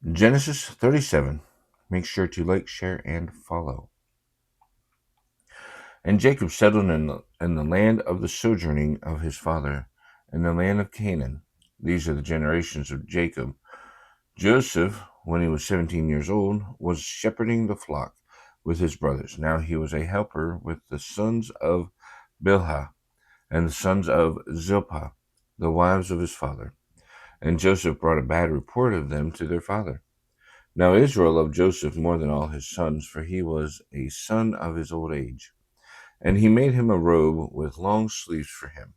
Genesis 37. Make sure to like, share, and follow. And Jacob settled in the land of the sojourning of his father, in the land of Canaan. These are the generations of Jacob. Joseph, when he was 17 years old, was shepherding the flock with his brothers. Now he was a helper with the sons of Bilhah and the sons of Zilpah, the wives of his father. And Joseph brought a bad report of them to their father. Now Israel loved Joseph more than all his sons, for he was a son of his old age. And he made him a robe with long sleeves for him.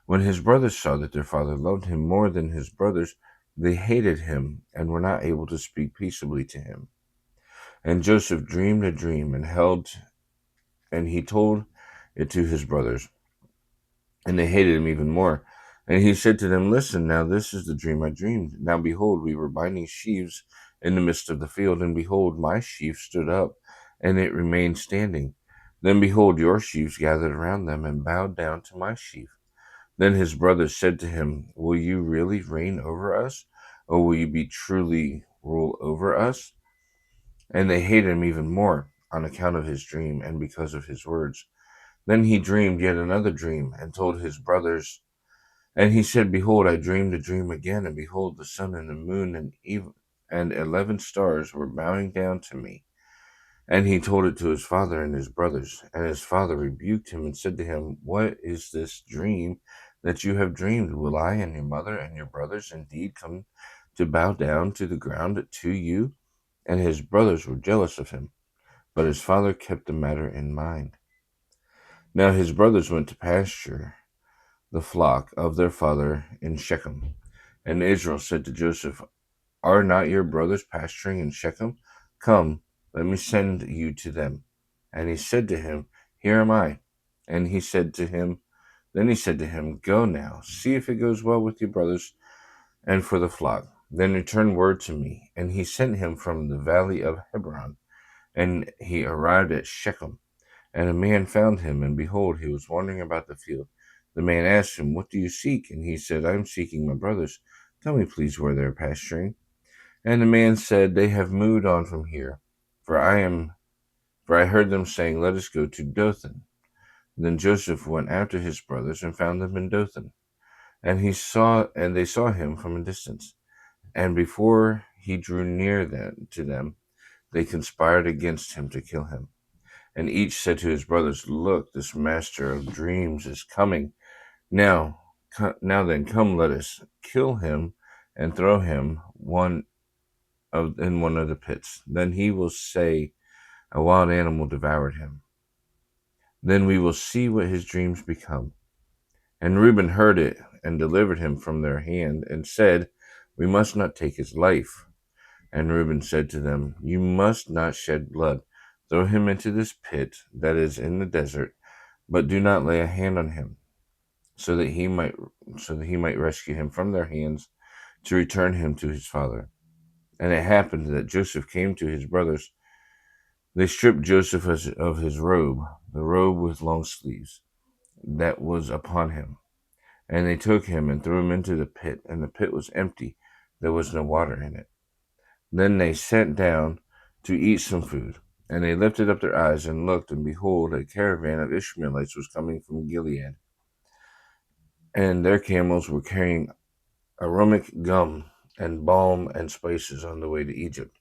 When his brothers saw that their father loved him more than his brothers, they hated him and were not able to speak peaceably to him. And Joseph dreamed a dream and he told it to his brothers, and they hated him even more. And he said to them, Listen, now this is the dream I dreamed. Now behold, we were binding sheaves in the midst of the field, and behold, my sheaf stood up, and it remained standing. Then behold, your sheaves gathered around them and bowed down to my sheaf. Then his brothers said to him, Will you really reign over us, or will you be truly rule over us? And they hated him even more on account of his dream and because of his words. Then he dreamed yet another dream and told his brothers. And he said, Behold, I dreamed a dream again, and behold, the sun and the moon and 11 stars were bowing down to me. And he told it to his father and his brothers. And his father rebuked him and said to him, What is this dream that you have dreamed? Will I and your mother and your brothers indeed come to bow down to the ground to you? And his brothers were jealous of him, but his father kept the matter in mind. Now his brothers went to pasture the flock of their father in Shechem. And Israel said to Joseph, Are not your brothers pasturing in Shechem? Come, let me send you to them. And he said to him, Here am I. And he said to him, Then he said to him, Go now, see if it goes well with your brothers and for the flock. Then return word to me. And he sent him from the valley of Hebron. And he arrived at Shechem. And a man found him, and behold, he was wandering about the field. The man asked him, What do you seek? And he said, I am seeking my brothers. Tell me, please, where they are pasturing. And the man said, They have moved on from here, for I heard them saying, Let us go to Dothan. Then Joseph went after his brothers and found them in Dothan. And they saw him from a distance. And before he drew near to them, they conspired against him to kill him. And each said to his brothers, Look, this master of dreams is coming. Now then, come, let us kill him and throw him in one of the pits. Then he will say, A wild animal devoured him. Then we will see what his dreams become. And Reuben heard it and delivered him from their hand and said, We must not take his life. And Reuben said to them, You must not shed blood. Throw him into this pit that is in the desert, but do not lay a hand on him, so that he might rescue him from their hands to return him to his father. And it happened that Joseph came to his brothers. They stripped Joseph of his robe, the robe with long sleeves, that was upon him. And they took him and threw him into the pit, and the pit was empty. There was no water in it. Then they sat down to eat some food. And they lifted up their eyes and looked, and behold, a caravan of Ishmaelites was coming from Gilead. And their camels were carrying aromatic gum and balm and spices on the way to Egypt.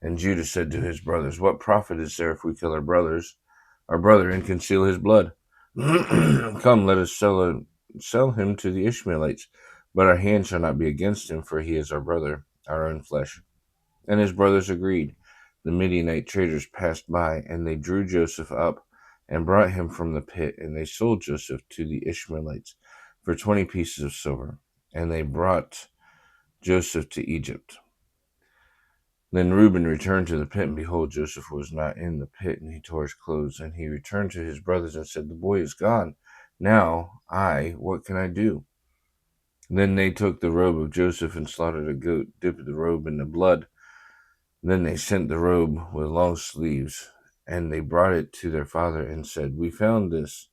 And Judah said to his brothers, What profit is there if we kill our brother, and conceal his blood? Come, let us sell him to the Ishmaelites, but our hand shall not be against him, for he is our brother, our own flesh. And his brothers agreed. The Midianite traders passed by, and they drew Joseph up and brought him from the pit, and they sold Joseph to the Ishmaelites for 20 pieces of silver. And they brought Joseph to Egypt. Then Reuben returned to the pit, and behold, Joseph was not in the pit, and he tore his clothes. And he returned to his brothers and said, The boy is gone. Now what can I do? Then they took the robe of Joseph and slaughtered a goat, dipped the robe in the blood. Then they sent the robe with long sleeves, and they brought it to their father and said, We found this.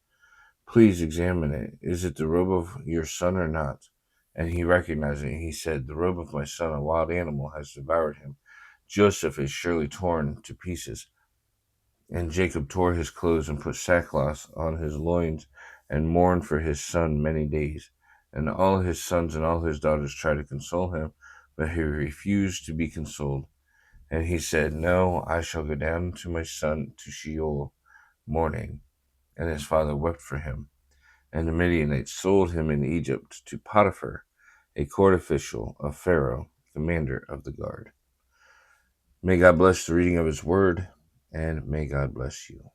Please examine it. Is it the robe of your son or not? And he recognized it, and he said, "The robe of my son, a wild animal, has devoured him. Joseph is surely torn to pieces." And Jacob tore his clothes and put sackcloth on his loins and mourned for his son many days. And all his sons and all his daughters tried to console him, but he refused to be consoled. And he said, "No, I shall go down to my son to Sheol mourning." And his father wept for him. And the Midianites sold him in Egypt to Potiphar, a court official of Pharaoh, commander of the guard. May God bless the reading of his word, and may God bless you.